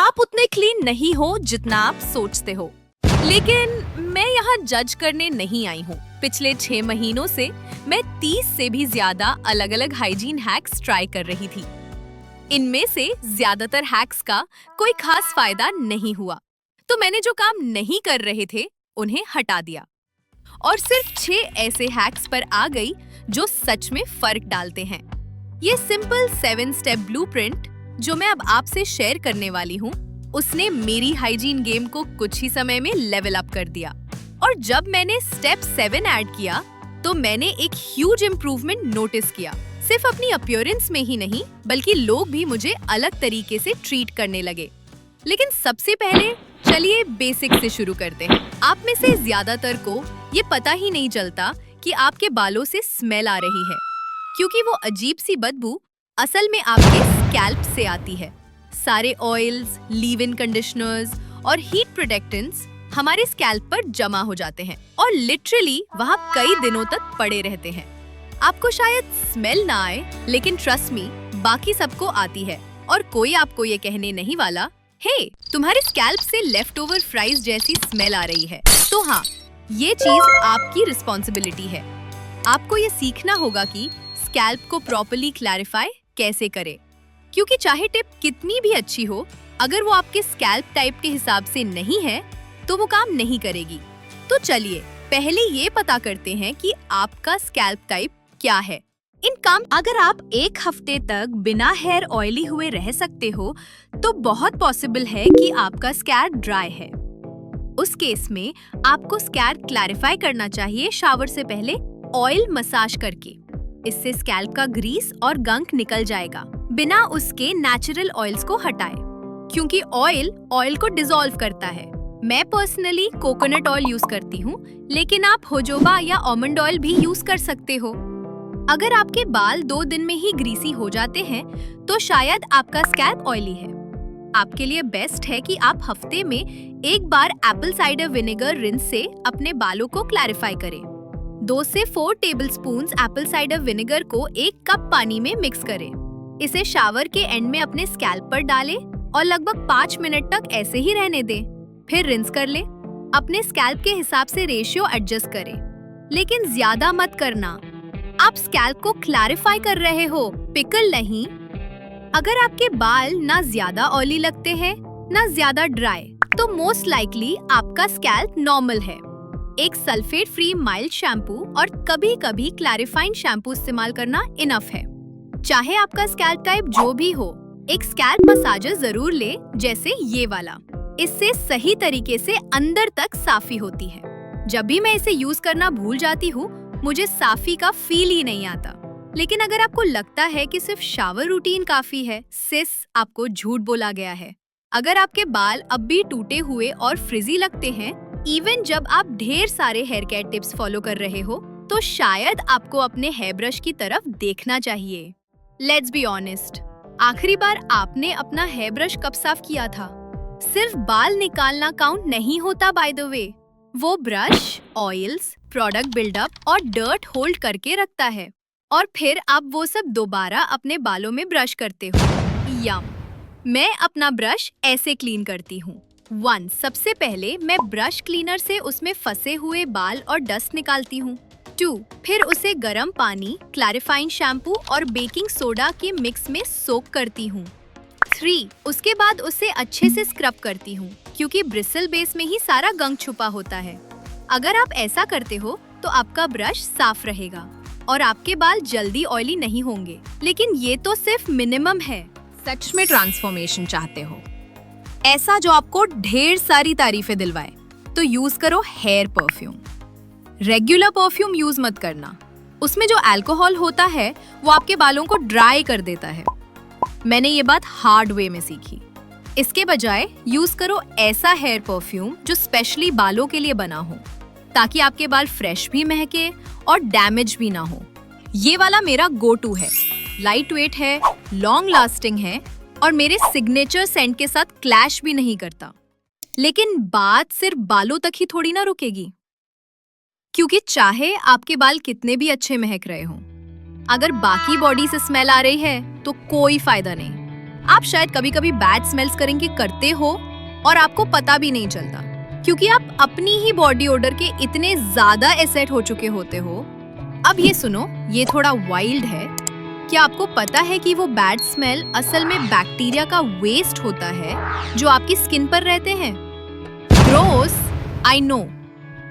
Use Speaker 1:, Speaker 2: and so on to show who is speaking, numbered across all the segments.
Speaker 1: आप उतने क्लीन नहीं हो जितना आप सोचते हो। लेकिन मैं यहाँ जज करने नहीं आई हूँ। पिछले 6 महीनों से मैं 30 से भी ज्यादा अलग-अलग हाइजीन हैक्स ट्राई कर रही थी। इनमें से ज्यादातर हैक्स का कोई खास फायदा नहीं हुआ, तो मैंने जो काम नहीं कर रहे थे उन्हें हटा दिया और सिर्फ 6 ऐसे हैक्स पर आ गई जो सच में फर्क डालते हैं। ये सिंपल 7 स्टेप ब्लूप्रिंट जो मैं अब आपसे शेयर करने वाली हूँ, उसने मेरी हाइजीन गेम को कुछ ही समय में लेवल अप कर दिया। और जब मैंने स्टेप 7 ऐड किया, तो मैंने एक ह्यूज इम्प्रूवमेंट नोटिस किया। सिर्फ अपनी अपीयरेंस में ही नहीं, बल्कि लोग भी मुझे अलग तरीके से ट्रीट करने लगे। लेकिन सबसे पहले चलिए बेसिक से शुरू करते हैं। आप में से ज्यादातर को ये पता ही नहीं चलता कि आपके बालों से स्मेल आ रही है, क्योंकि वो अजीब सी बदबू असल में आपके स्कैल्प से आती है। सारे ऑयल्स, लीव इन कंडीशनर्स और हीट प्रोटेक्टेंट्स हमारे स्कैल्प पर जमा हो जाते हैं और लिटरली वहाँ कई दिनों तक पड़े रहते हैं। आपको शायद स्मेल ना आए, लेकिन ट्रस्ट मी, बाकी सबको आती है और कोई आपको ये कहने नहीं वाला, हे, तुम्हारे स्कैल्प से लेफ्ट ओवर फ्राइज जैसी स्मेल आ रही है। तो हाँ, ये चीज आपकी रिस्पॉन्सिबिलिटी है। आपको ये सीखना होगा कि स्कैल्प को प्रॉपर्ली क्लैरिफाई कैसे करें, क्योंकि चाहे टिप कितनी भी अच्छी हो, अगर वो आपके स्कैल्प टाइप के हिसाब से नहीं है, तो वो काम नहीं करेगी। तो चलिए पहले ये पता करते हैं कि आपका स्कैल्प टाइप क्या है। इन काम अगर आप 1 हफ्ते तक बिना हेयर ऑयली हुए रह सकते हो, तो बहुत पॉसिबल है कि आपका स्कैल्प ड्राई है। उस केस में आपको स्कैल्प क्लैरिफाई करना चाहिए शावर से पहले ऑयल मसाज करके। इससे स्कैल्प का ग्रीस और गंक निकल जाएगा बिना उसके नेचुरल ऑयल्स को हटाए, क्योंकि ऑयल को डिसॉल्व करता है। मैं पर्सनली कोकोनट ऑयल यूज करती हूँ, लेकिन आप होजोबा या आलमंड ऑयल भी यूज कर सकते हो। अगर आपके बाल 2 दिन में ही ग्रीसी हो जाते हैं, तो शायद आपका स्कैल्प ऑयली है। आपके लिए बेस्ट है कि आप हफ्ते में 1 बार एप्पल साइडर विनेगर रिंस से अपने बालों को क्लैरिफाई करें। 2 से 4 टेबलस्पून्स एप्पल साइडर विनेगर को 1 कप पानी में मिक्स करें। इसे शावर के एंड में अपने स्कैल्प पर डालें और लगभग 5 मिनट तक ऐसे ही रहने दें। फिर रिंस कर लें। अपने स्कैल्प के हिसाब से रेशियो एडजस्ट करें, लेकिन ज्यादा मत करना। आप स्कैल्प को क्लैरिफाई कर रहे हो, पिकल नहीं। अगर आपके बाल ना ज्यादा ऑयली लगते हैं ना ज्यादा ड्राई, तो मोस्ट लाइकली आपका स्कैल्प नॉर्मल है। एक सल्फेट फ्री माइल्ड शैम्पू और कभी-कभी क्लैरिफाइंग शैम्पू इस्तेमाल करना इनफ है। चाहे आपका स्कैल्प टाइप जो भी हो, एक स्कैल्प मसाजर जरूर ले, जैसे ये वाला। इससे सही तरीके से अंदर तक साफी होती है। जब भी मैं इसे यूज करना भूल जाती हूँ, मुझे साफी का फील ही नहीं आता। लेकिन अगर आपको लगता है कि सिर्फ शावर रूटीन काफी है, सिस, आपको झूठ बोला गया है। अगर आपके बाल अब भी टूटे हुए और फ्रिजी लगते हैं, इवन जब आप ढेर सारे हेयर केयर टिप्स फॉलो कर रहे हो, तो शायद आपको अपने हेयर ब्रश की तरफ देखना चाहिए। लेट्स बी ऑनेस्ट, आखिरी बार आपने अपना हेयर ब्रश कब साफ किया था? सिर्फ बाल निकालना काउंट नहीं होता बाय द वे। वो ब्रश ऑयल्स, प्रोडक्ट बिल्डअप और डर्ट होल्ड करके रखता है, और फिर आप वो सब दोबारा अपने बालों में ब्रश करते हो। यम। मैं अपना ब्रश ऐसे क्लीन करती हूँ। 1. सबसे पहले मैं ब्रश क्लीनर से उसमें फंसे हुए बाल और डस्ट निकालती हूँ। 2. फिर उसे गर्म पानी, क्लैरिफाइंग शैम्पू और बेकिंग सोडा के मिक्स में सोक करती हूँ। 3. उसके बाद उसे अच्छे से स्क्रब करती हूँ, क्योंकि ब्रिसल बेस में ही सारा गंग छुपा होता है। अगर आप ऐसा करते हो, तो आपका ब्रश साफ रहेगा और आपके बाल जल्दी ऑयली नहीं होंगे। लेकिन ये तो सिर्फ मिनिमम है। सच में ट्रांसफॉर्मेशन चाहते हो, ऐसा जो आपको ढेर सारी तारीफें दिलवाए, तो यूज करो hair perfume. Regular perfume use मत करना। उसमें जो अल्कोहल होता है, वो आपके बालों को ड्राई कर देता है। मैंने ये बात हार्ड वे में सीखी। इसके बजाय यूज करो ऐसा हेयर परफ्यूम जो स्पेशली बालों के लिए बना हो, ताकि आपके बाल फ्रेश भी महके और डैमेज भी ना हो। ये वाला मेरा गो टू है। लाइट वेट है, लॉन्ग लास्टिंग है और मेरे सिग्नेचर सेंट के साथ क्लैश भी नहीं करता। लेकिन बात सिर्फ बालों तक ही थोड़ी ना रुकेगी, क्योंकि चाहे आपके बाल कितने भी अच्छे महक रहे हों, अगर बाकी बॉडी से स्मेल आ रही है, तो कोई फायदा नहीं। आप शायद कभी कभी बैड स्मेल्स करेंगे करते हो और आपको पता भी नहीं चलता, क्योंकि आप अपनी ही बॉडी ओडर के इतने ज्यादा एसेट हो चुके होते हो। अब ये सुनो, ये थोड़ा वाइल्ड है। क्या आपको पता है कि वो बैड स्मेल असल में बैक्टीरिया का वेस्ट होता है जो आपकी स्किन पर रहते हैं? Gross, I know.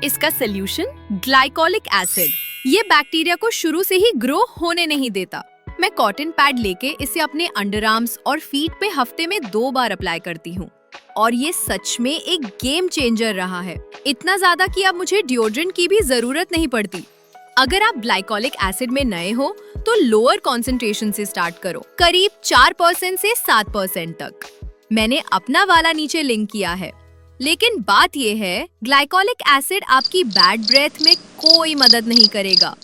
Speaker 1: इसका सोल्यूशन ग्लाइकोलिक एसिड। ये बैक्टीरिया को शुरू से ही ग्रो होने नहीं देता। मैं कॉटन पैड लेके इसे अपने अंडर आर्म्स और फीट पे हफ्ते में 2 बार अप्लाई करती हूँ और ये सच में एक गेम चेंजर रहा है। इतना ज्यादा कि अब मुझे डिओड्रेंट की भी जरूरत नहीं पड़ती। अगर आप ग्लाइकोलिक एसिड में नए हो तो लोअर कॉन्सेंट्रेशन से स्टार्ट करो, करीब 4% से 7% तक। मैंने अपना वाला नीचे लिंक किया है। लेकिन बात ये है, ग्लाइकोलिक एसिड आपकी बैड ब्रेथ में कोई मदद नहीं करेगा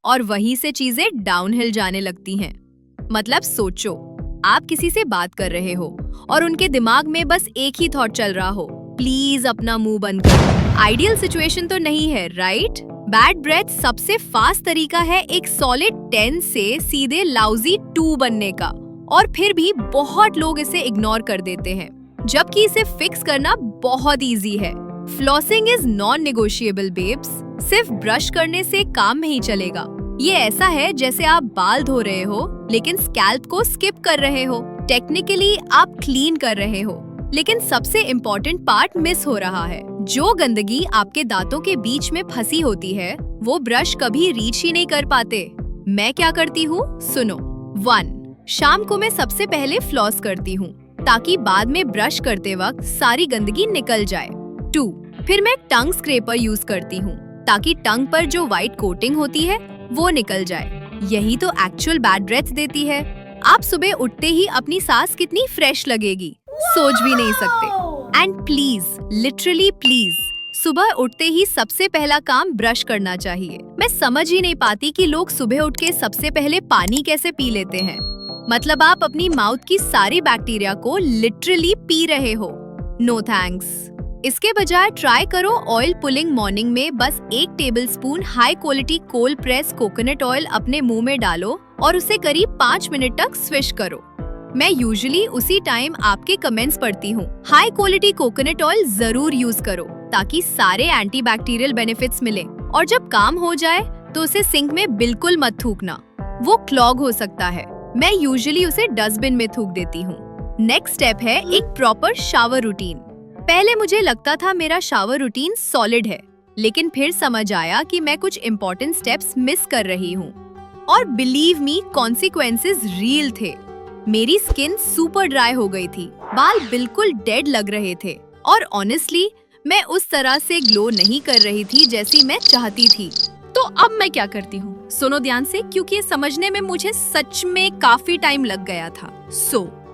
Speaker 1: और वहीं से चीजें डाउनहिल जाने लगती हैं। मतलब सोचो, आप किसी से बात कर रहे हो और उनके दिमाग में बस एक ही थॉट चल रहा हो, प्लीज अपना मुंह बंद करो। आइडियल सिचुएशन तो नहीं है, राइट? बैड ब्रेथ सबसे फास्ट तरीका है एक सॉलिड 10 से सीधे लाउजी 2 बनने का, और फिर भी बहुत लोग इसे इग्नोर कर देते हैं, जबकि इसे फिक्स करना बहुत इजी है। Flossing is non negotiable babes. सिर्फ ब्रश करने से काम नहीं चलेगा। ये ऐसा है जैसे आप बाल धो रहे हो लेकिन स्कैल्प को स्किप कर रहे हो। टेक्निकली आप क्लीन कर रहे हो, लेकिन सबसे इम्पोर्टेंट पार्ट मिस हो रहा है। जो गंदगी आपके दांतों के बीच में फंसी होती है वो ब्रश कभी रीच ही नहीं कर पाते। मैं क्या करती हूँ, सुनो। 1. शाम को मैं सबसे पहले फ्लॉस करती हूँ ताकि बाद में ब्रश करते वक्त सारी गंदगी निकल जाए। 2. फिर मैं टंग स्क्रैपर यूज करती हूँ ताकि टंग पर जो व्हाइट कोटिंग होती है वो निकल जाए। यही तो एक्चुअल बैड ब्रेथ देती है। आप सुबह उठते ही अपनी सांस कितनी फ्रेश लगेगी, सोच भी नहीं सकते। एंड प्लीज, लिटरली प्लीज, सुबह उठते ही सबसे पहला काम ब्रश करना चाहिए। मैं समझ ही नहीं पाती कि लोग सुबह उठ के सबसे पहले पानी कैसे पी लेते हैं। मतलब आप अपनी माउथ की सारी बैक्टीरिया को लिटरली पी रहे हो। No thanks. इसके बजाय ट्राई करो ऑयल पुलिंग। मॉर्निंग में बस 1 tablespoon high quality cold press coconut oil अपने मुंह में डालो और उसे करीब 5 मिनट तक स्विश करो। मैं यूजुअली उसी टाइम आपके कमेंट्स पढ़ती हूँ। हाई क्वालिटी कोकोनट ऑयल जरूर यूज करो ताकि सारे एंटीबैक्टीरियल बेनिफिट्स मिले, और जब काम हो जाए तो उसे सिंक में बिल्कुल मत थूकना, वो क्लॉग हो सकता है। मैं यूजुअली उसे डस्टबिन में थूक देती हूँ। नेक्स्ट स्टेप है एक प्रॉपर शावर रूटीन। पहले मुझे लगता था मेरा शावर रूटीन सॉलिड है, लेकिन फिर समझ आया कि मैं कुछ इम्पोर्टेंट स्टेप्स मिस कर रही हूँ, और बिलीव मी, कॉन्सिक्वेंसेस रियल थे। मेरी स्किन सुपर ड्राई हो गई थी, बाल बिल्कुल डेड लग रहे थे, और ऑनेस्टली मैं उस तरह से ग्लो नहीं कर रही थी जैसी मैं चाहती थी। तो अब मैं क्या करती हूँ, सुनो ध्यान से, क्योंकि ये समझने में मुझे सच में काफी टाइम लग गया था।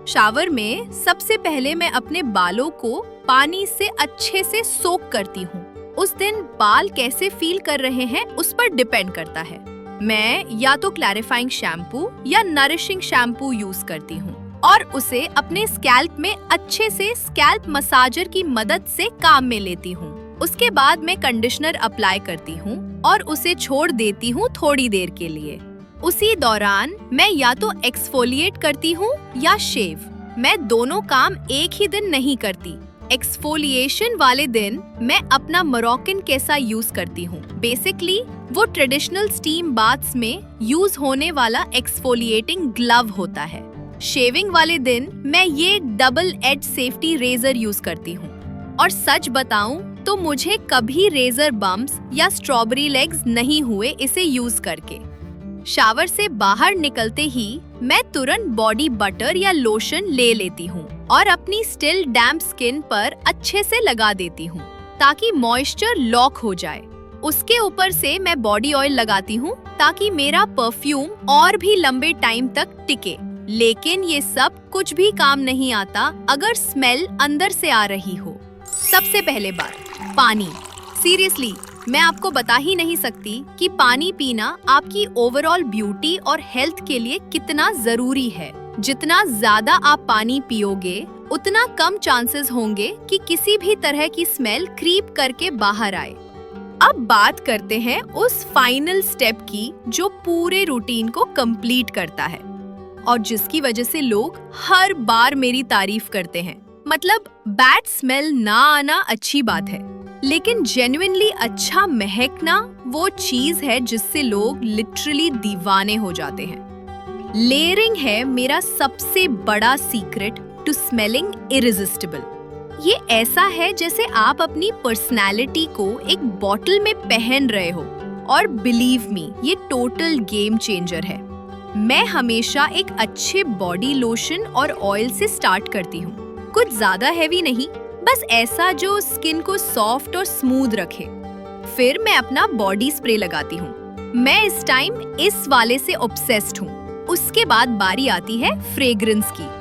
Speaker 1: शावर में सबसे पहले मैं अपने बालों को पानी से अच्छे से सोक करती हूँ। उस दिन बाल कैसे फील कर रहे हैं उस पर डिपेंड करता है। मैं या तो क्लैरिफाइंग शैम्पू या नरिशिंग शैम्पू यूज करती हूँ और उसे अपने स्कैल्प में अच्छे से स्कैल्प मसाजर की मदद से काम में लेती हूँ। उसके बाद मैं कंडीशनर अप्लाई करती हूँ और उसे छोड़ देती हूँ थोड़ी देर के लिए। उसी दौरान मैं या तो एक्सफोलिएट करती हूँ या शेव। मैं दोनों काम एक ही दिन नहीं करती। एक्सफोलिएशन वाले दिन मैं अपना मोरक्कन केसा यूज करती हूँ। बेसिकली वो ट्रेडिशनल स्टीम बाथ्स में यूज होने वाला एक्सफोलिएटिंग ग्लव होता है। शेविंग वाले दिन मैं ये double edge safety razor use करती हूँ, और सच बताऊं तो मुझे कभी रेजर बम्प्स या स्ट्रॉबेरी लेग्स नहीं हुए इसे यूज करके। शावर से बाहर निकलते ही मैं तुरंत बॉडी बटर या लोशन ले लेती हूँ और अपनी स्टिल डैम्प स्किन पर अच्छे से लगा देती हूँ ताकि मॉइस्चर लॉक हो जाए। उसके ऊपर से मैं बॉडी ऑयल लगाती हूँ ताकि मेरा परफ्यूम और भी लंबे टाइम तक टिके। लेकिन ये सब कुछ भी काम नहीं आता अगर स्मेल अंदर से आ रही हो। सबसे पहले बात, पानी। सीरियसली मैं आपको बता ही नहीं सकती कि पानी पीना आपकी ओवरऑल ब्यूटी और हेल्थ के लिए कितना जरूरी है। जितना ज्यादा आप पानी पियोगे उतना कम चांसेस होंगे कि किसी भी तरह की स्मेल क्रीप करके बाहर आए। अब बात करते हैं उस फाइनल स्टेप की जो पूरे रूटीन को कंप्लीट करता है, और जिसकी वजह से लोग हर बार मेरी तारीफ करते हैं। मतलब बैड स्मेल ना आना अच्छी बात है, लेकिन जेन्युइनली अच्छा महकना वो चीज है जिससे लोग लिटरली दीवाने हो जाते हैं। लेयरिंग है मेरा सबसे बड़ा सीक्रेट टू स्मेलिंग इरिजिस्टिबल। ये ऐसा है जैसे आप अपनी पर्सनालिटी को एक बॉटल में पहन रहे हो, और बिलीव मी ये टोटल गेम चेंजर है। मैं हमेशा एक अच्छे बॉडी लोशन और ऑयल से स्टार्ट करती हूँ। कुछ ज्यादा हैवी नहीं, बस ऐसा जो स्किन को सॉफ्ट और स्मूथ रखे। फिर मैं अपना बॉडी स्प्रे लगाती हूँ। मैं इस टाइम इस वाले से ऑब्सेस्ड हूँ। उसके बाद बारी आती है फ्रेग्रेंस की।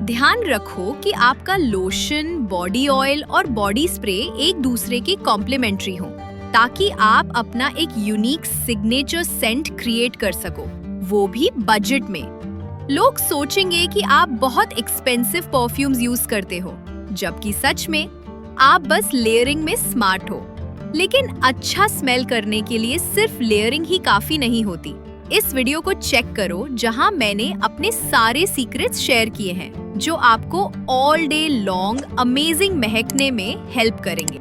Speaker 1: ध्यान रखो कि आपका लोशन, बॉडी ऑयल और बॉडी स्प्रे एक दूसरे के कॉम्प्लीमेंट्री हो, ताकि आप अपना एक यूनिक सिग्नेचर सेंट क्रिएट कर सको, वो भी बजट में। लोग सोचेंगे कि आप बहुत एक्सपेंसिव परफ्यूम्स यूज करते हो, जबकि सच में आप बस लेयरिंग में स्मार्ट हो। लेकिन अच्छा स्मेल करने के लिए सिर्फ लेयरिंग ही काफी नहीं होती। इस वीडियो को चेक करो जहां मैंने अपने सारे सीक्रेट्स शेयर किए हैं, जो आपको ऑल डे लॉन्ग अमेजिंग महकने में हेल्प करेंगे।